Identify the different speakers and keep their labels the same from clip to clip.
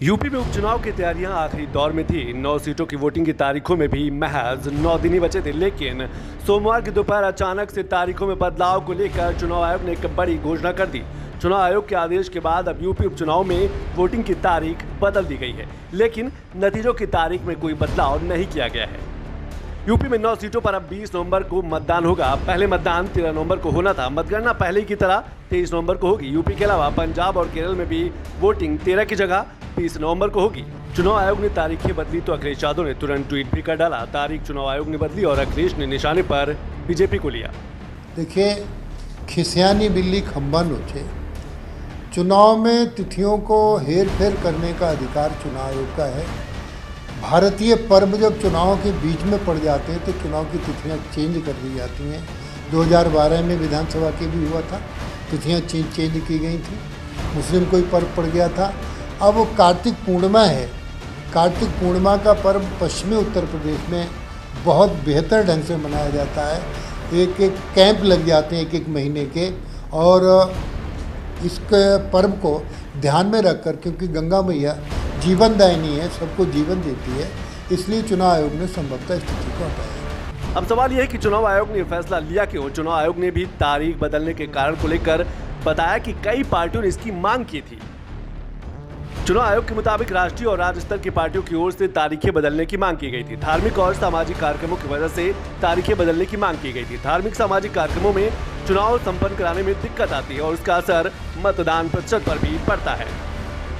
Speaker 1: UP में उपचुनाव की तैयारियां आखिरी दौर में थी। 9 सीटों की वोटिंग की तारीखों में भी महज 9 दिन ही बचे थे, लेकिन सोमवार की दोपहर अचानक से तारीखों में बदलाव को लेकर चुनाव आयोग ने एक बड़ी घोषणा कर दी। चुनाव आयोग के आदेश के बाद अब यूपी उपचुनाव में वोटिंग की तारीख बदल दी गई है, लेकिन नतीजों की तारीख में कोई बदलाव नहीं किया गया है। यूपी में 9 सीटों पर अब 20 नवंबर को मतदान होगा। पहले मतदान 13 नवंबर को होना था। मतगणना पहले की तरह 23 नवंबर को होगी। यूपी के अलावा पंजाब और केरल में भी वोटिंग 13 की जगह 20 नवंबर को होगी। चुनाव आयोग ने तारीखें बदली तो अखिलेश यादव ने तुरंत ट्वीट भी कर डाला। तारीख चुनाव आयोग ने बदली और अखिलेश ने निशाने पर बीजेपी को लिया।
Speaker 2: देखिए, खिसियानी बिल्ली खंबा नोचे। चुनाव में तिथियों को हेर फेर करने का अधिकार चुनाव आयोग का है। भारतीय पर्व जब चुनाव के बीच में पड़ जाते हैं तो चुनाव की तिथियां चेंज कर दी जाती हैं। 2012 में विधानसभा के भी हुआ था, तिथियां चेंज की गई थी। मुस्लिम कोई पर्व पड़ गया था। अब वो कार्तिक पूर्णिमा है। कार्तिक पूर्णिमा का पर्व पश्चिमी उत्तर प्रदेश में बहुत बेहतर ढंग से मनाया जाता है। एक एक कैंप लग जाते हैं एक महीने के, और इस पर्व को ध्यान में रखकर, क्योंकि गंगा मैया जीवनदायिनी है, सबको जीवन देती है, इसलिए चुनाव आयोग ने संभवतः स्थिति को हटाया।
Speaker 1: अब सवाल यह है कि चुनाव आयोग ने फैसला लिया क्यों। चुनाव आयोग ने भी तारीख बदलने के कारण को लेकर बताया कि कई पार्टियों ने इसकी मांग की थी। चुनाव आयोग के मुताबिक राष्ट्रीय और राज्य स्तर की पार्टियों की ओर से तारीखें बदलने की मांग की गई थी। धार्मिक और सामाजिक कार्यक्रमों की वजह से तारीखें बदलने की मांग की गई थी। धार्मिक सामाजिक कार्यक्रमों में चुनाव संपन्न कराने में दिक्कत आती है और उसका असर मतदान प्रतिशत पर भी पड़ता है।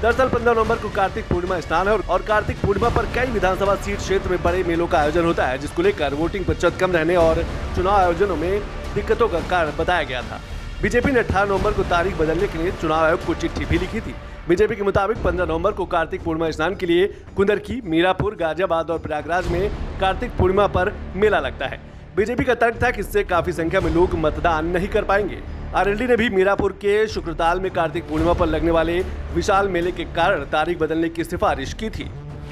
Speaker 1: दरअसल 15 नवंबर को कार्तिक पूर्णिमा स्नान है और कार्तिक पूर्णिमा पर कई विधानसभा सीट क्षेत्र में बड़े मेलों का आयोजन होता है, जिसको लेकर वोटिंग प्रतिशत कम रहने और चुनाव आयोजनों में दिक्कतों का कारण बताया गया था। बीजेपी ने 18 नवंबर को तारीख बदलने के लिए चुनाव आयोग को चिट्ठी भी लिखी थी। बीजेपी के मुताबिक 15 नवंबर को कार्तिक पूर्णिमा स्नान के लिए कुंदरकी, मीरापुर, गाजियाबाद और प्रयागराज में कार्तिक पूर्णिमा पर मेला लगता है। बीजेपी का तर्क था कि इससे काफी संख्या में लोग मतदान नहीं कर पाएंगे। आरएलडी ने भी मीरापुर के शुक्रताल में कार्तिक पूर्णिमा पर लगने वाले विशाल मेले के कारण तारीख बदलने की सिफारिश की थी।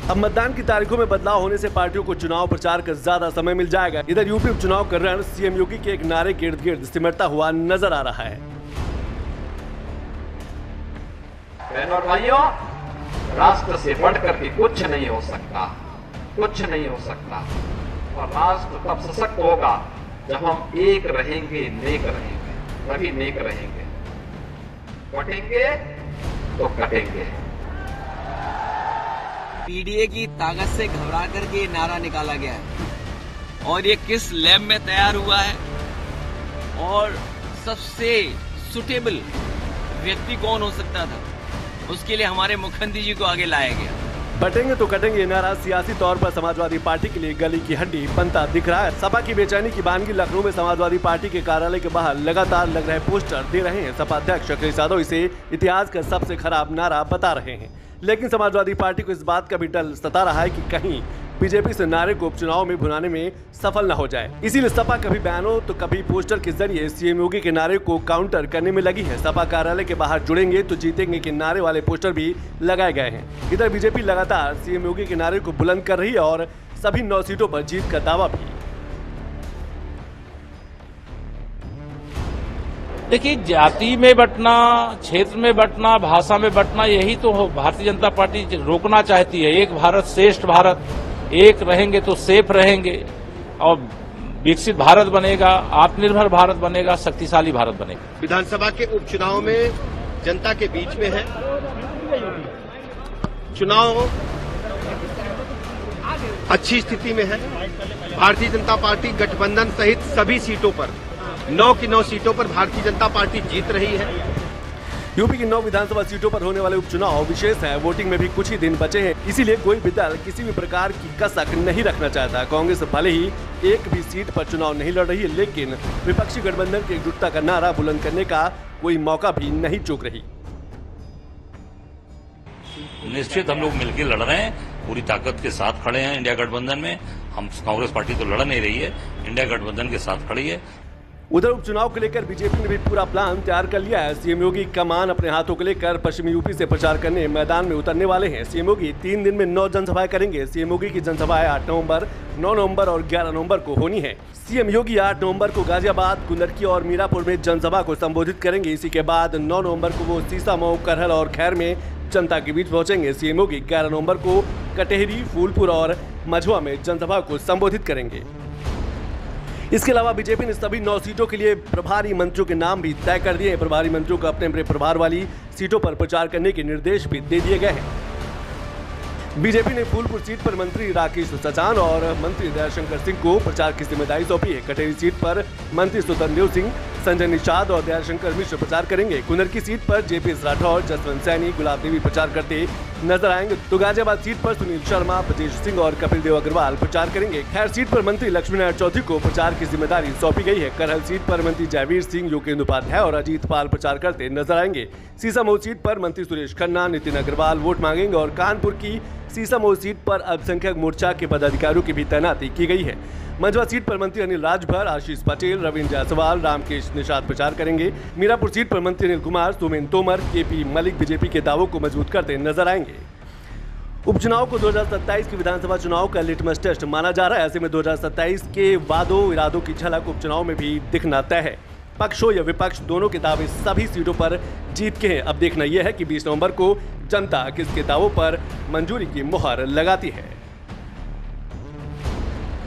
Speaker 1: अब मतदान की तारीखों में बदलाव होने से पार्टियों को चुनाव प्रचार का ज्यादा समय मिल जाएगा। इधर यूपी उपचुनाव का रण सीएम योगी के एक नारे के इर्द गिर्द सिमटता हुआ नजर आ रहा है।
Speaker 3: बहनों और भाइयों, राष्ट्र से बढ़कर के कुछ नहीं हो सकता, कुछ नहीं हो सकता। और राष्ट्र तब सशक्त होगा जब हम एक रहेंगे, नेक रहेंगे, तभी नेक रहेंगे। कटेंगे तो कटेंगे।
Speaker 4: पीडीए की ताकत से घबरा करके नारा निकाला गया है और ये किस लैब में तैयार हुआ है और सबसे सुटेबल व्यक्ति कौन हो सकता था, उसके लिए हमारे मुख्यमंत्री जी को आगे लाया गया।
Speaker 1: बटेंगे तो कटेंगे नारा सियासी तौर पर समाजवादी पार्टी के लिए गली की हड्डी बनता दिख रहा है। सपा की बेचैनी की बानगी लखनऊ में समाजवादी पार्टी के कार्यालय के बाहर लगातार लग रहे पोस्टर दे रहे हैं। सपा अध्यक्ष अखिलेश यादव इसे इतिहास का सबसे खराब नारा बता रहे हैं, लेकिन समाजवादी पार्टी को इस बात का भी डर सता रहा है कि कहीं बीजेपी से नारे को उपचुनाव में भुनाने में सफल न हो जाए। इसीलिए सपा कभी बयानों तो कभी पोस्टर के जरिए सीएम योगी के नारे को काउंटर करने में लगी है। सपा कार्यालय के बाहर जुड़ेंगे तो जीतेंगे के नारे वाले पोस्टर भी लगाए गए हैं। इधर बीजेपी लगातार सीएम योगी के नारे को बुलंद कर रही है और सभी 9 सीटों पर जीत का दावा भी।
Speaker 5: देखिए, जाति में बंटना, क्षेत्र में बंटना, भाषा में बंटना, यही तो भारतीय जनता पार्टी रोकना चाहती है। एक भारत श्रेष्ठ भारत, एक रहेंगे तो सेफ रहेंगे और विकसित भारत बनेगा, आत्मनिर्भर भारत बनेगा, शक्तिशाली भारत बनेगा।
Speaker 6: विधानसभा के उपचुनाव में जनता के बीच में है। चुनाव अच्छी स्थिति में है। भारतीय जनता पार्टी गठबंधन सहित सभी सीटों पर 9 की 9 सीटों पर भारतीय जनता पार्टी जीत रही है।
Speaker 1: यूपी की 9 विधानसभा सीटों पर होने वाले उपचुनाव विशेष है। वोटिंग में भी कुछ ही दिन बचे हैं, इसीलिए कोई भी दल किसी भी प्रकार की कसक नहीं रखना चाहता। कांग्रेस भले ही एक भी सीट पर चुनाव नहीं लड़ रही है, लेकिन विपक्षी गठबंधन की एकजुटता का नारा बुलंद करने का कोई मौका भी नहीं चूक रही।
Speaker 7: निश्चित हम लोग मिलकर लड़ रहे हैं, पूरी ताकत के साथ खड़े हैं इंडिया गठबंधन में। हम कांग्रेस पार्टी तो लड़ नहीं रही है, इंडिया गठबंधन के साथ खड़ी है।
Speaker 1: उधर उपचुनाव को लेकर बीजेपी ने भी पूरा प्लान तैयार कर लिया है। सीएम योगी कमान अपने हाथों को लेकर पश्चिमी यूपी से प्रचार करने मैदान में उतरने वाले हैं। सीएम योगी 3 दिन में 9 जनसभाएं करेंगे। सीएम योगी की जनसभाएं 8 नवंबर, 9 नवंबर और 11 नवंबर को होनी है। सीएम योगी 8 नवंबर को गाजियाबाद, कुंदरकी और मीरापुर में जनसभा को संबोधित करेंगे। इसी के बाद 9 नवंबर को वो सीसामऊ, करहल और खैर में जनता के बीच पहुंचेंगे। सीएम योगी 11 नवंबर को कटेहरी, फूलपुर और मझुआ में जनसभा को संबोधित करेंगे। इसके अलावा बीजेपी ने सभी 9 सीटों के लिए प्रभारी मंत्रियों के नाम भी तय कर दिए हैं। प्रभारी मंत्रियों को अपने अपने प्रभार वाली सीटों पर प्रचार करने के निर्देश भी दे दिए गए हैं। बीजेपी ने फूलपुर सीट पर मंत्री राकेश सचान और मंत्री दयाशंकर सिंह को प्रचार की जिम्मेदारी सौंपी है। कटेरी सीट पर मंत्री स्वतंत्र सिंह, संजय निषाद और दयाशंकर मिश्र प्रचार करेंगे। कुनर की सीट पर जेपीएस राठौर, जसवंत सैनी, गुलाब देवी प्रचार करते नजर आएंगे। तो गाजियाबाद सीट पर सुनील शर्मा, ब्रजेश सिंह और कपिल देव अग्रवाल प्रचार करेंगे। खैर सीट पर मंत्री लक्ष्मी नारायण चौधरी को प्रचार की जिम्मेदारी सौंपी गई है। करहल सीट पर मंत्री जयवीर सिंह, योगेंद्र उपाध्याय और अजीत पाल प्रचार करते नजर आएंगे। सीसामऊ सीट पर मंत्री सुरेश खन्ना, नितिन अग्रवाल वोट मांगेंगे और कानपुर की सीसामऊ सीट पर अल्पसंख्यक मोर्चा के पदाधिकारियों की भी तैनाती की गई है। मंझवा सीट पर मंत्री अनिल राजभर, आशीष पटेल, रविंद्र जायसवाल, रामकेश निषाद प्रचार करेंगे। मीरापुर सीट पर मंत्री अनिल कुमार, सोमेन तोमर, केपी मलिक बीजेपी के दावों को मजबूत करते नजर आएंगे। उपचुनाव को 2027 के विधानसभा चुनाव का लिटमस टेस्ट माना जा रहा है। ऐसे में 2027 के वादों इरादों की झलक उपचुनाव में भी दिखना तय है। पक्ष हो या विपक्ष, दोनों के दावे सभी सीटों पर जीत के हैं। अब देखना यह है कि 20 नवंबर को जनता किसके दावों पर मंजूरी की मुहर लगाती है।